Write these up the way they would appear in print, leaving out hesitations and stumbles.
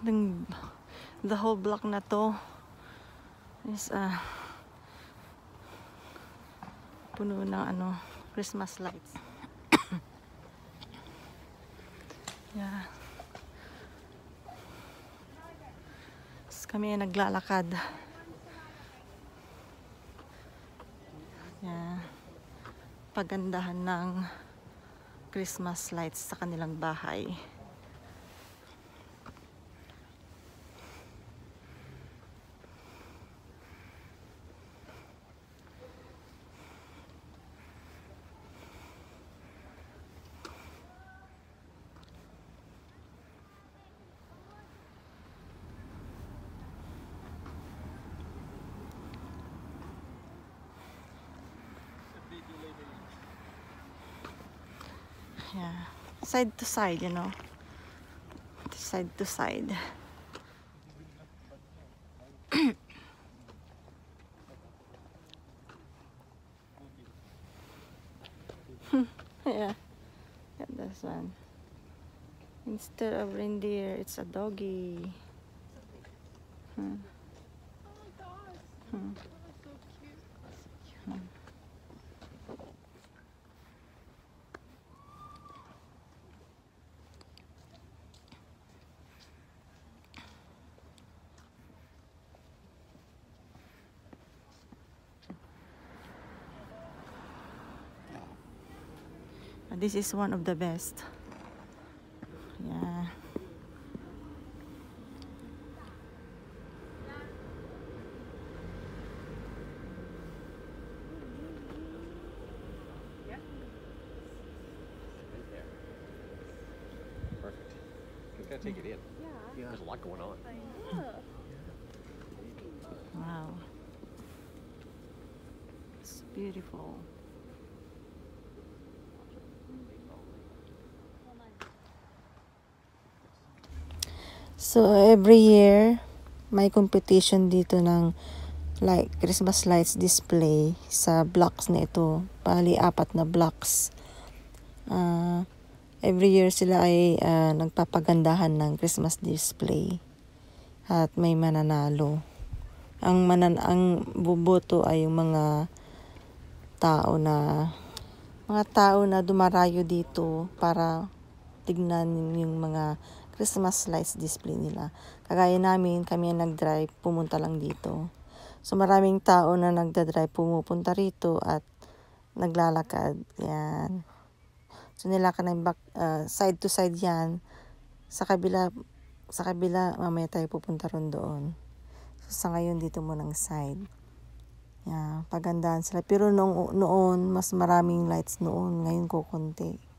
The whole block na to is puno ng Christmas lights. Yeah. Tapos kami naglalakad. Yeah. Pagandahan ng Christmas lights sa kanilang bahay. Yeah, side to side, you know, side to side. Yeah, got this one. Instead of reindeer, it's a doggy. Oh my gosh. Hmm. That's so cute. Hmm. This is one of the best. Yeah. Perfect. You gotta take it in. Yeah. There's a lot going on. Wow. It's beautiful. So every year may competition dito ng like Christmas lights display sa blocks na ito. Bali 4 na blocks. Every year sila ay nagpapagandahan ng Christmas display. At may mananalo. Ang buboto ay yung mga tao na dumarayo dito para tignan yung mga Christmas lights display nila. Kagaya namin, kami ang nag-drive, pumunta lang dito. So maraming tao na nagda-drive pumupunta rito at naglalakad. Yan. So nilakad ng side to side yan. Sa kabila mamaya tayo pupunta ron doon. So sa ngayon dito mo ng side. Yeah, pagandaan sila. Pero noon mas maraming lights noon, ngayon kukunti.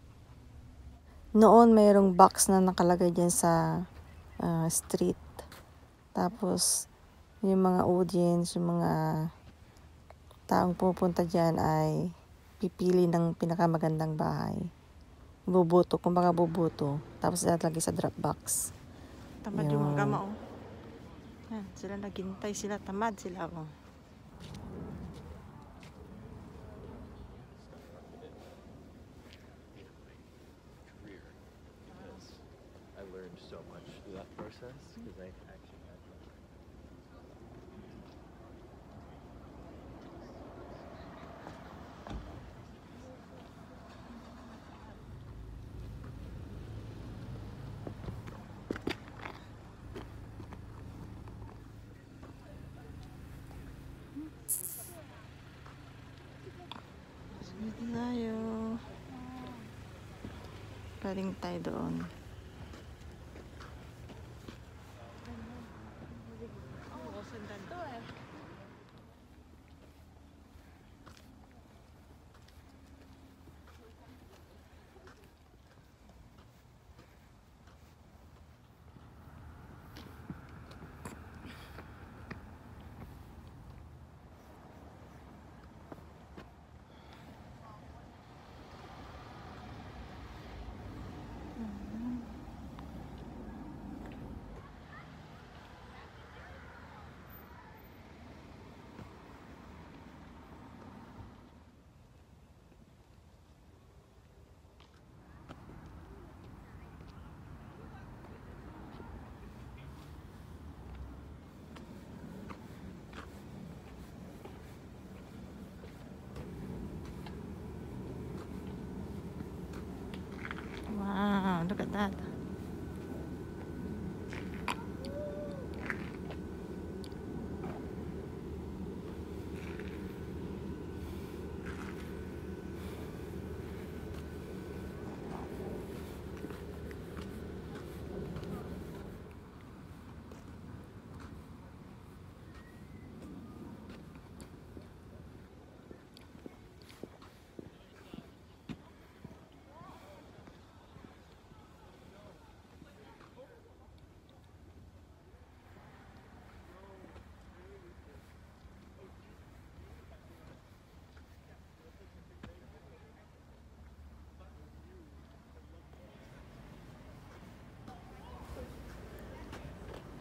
Noon mayroong box na nakalagay diyan sa street. Tapos yung mga audience, yung mga taong pupunta diyan ay pipili ng pinakamagandang bahay. Boboto, kumbaga boboto. Tapos ilalagay sa drop box. Tamad yung mga gama, oh. Yan, sila naghintay sila, tamad sila, oh. I learned so much through that process because I actually had Dito tayo. Paling tayo doon. Look at that.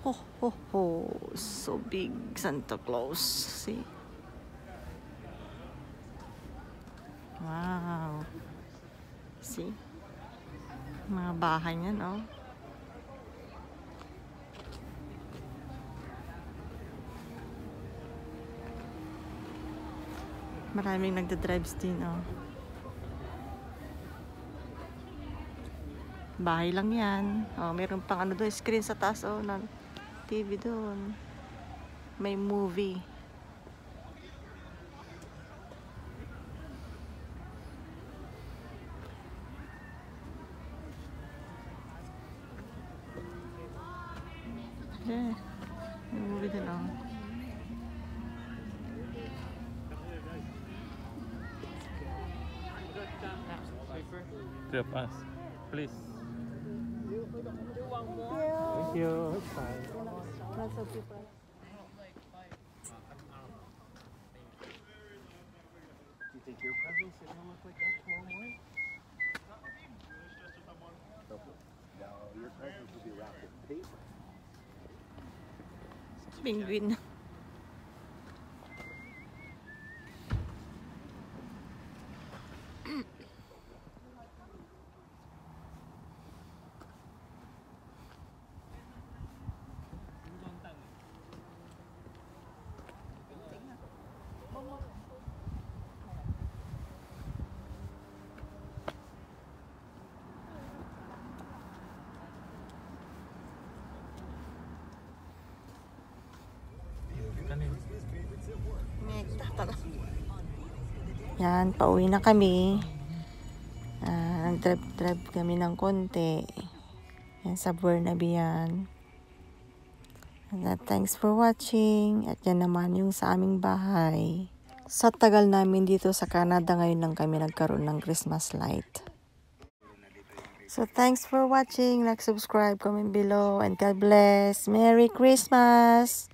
Ho ho ho, so big Santa Claus. See? Wow. See? Mga bahay niya, no? Maraming nagda-drives din, oh. Bahay lang yan. Oh, mayroon pang ano doon, screen sa taas, oh, ng TV doon. May movie. Yeah. May movie din, oh. Three of us, please. Thank you. It's fine. Lots of people. Do you think your presents are gonna look like that tomorrow morning? No, your presents will be wrapped in paper. Penguin. Yan, pauwi na kami. Nag-drive kami ng konti. Yan, sa Burnaby yan. Thanks for watching. At yan naman yung sa aming bahay. Sa tagal namin dito sa Canada, ngayon lang kami nagkaroon ng Christmas light. So, thanks for watching. Like, subscribe, comment below, and God bless. Merry Christmas!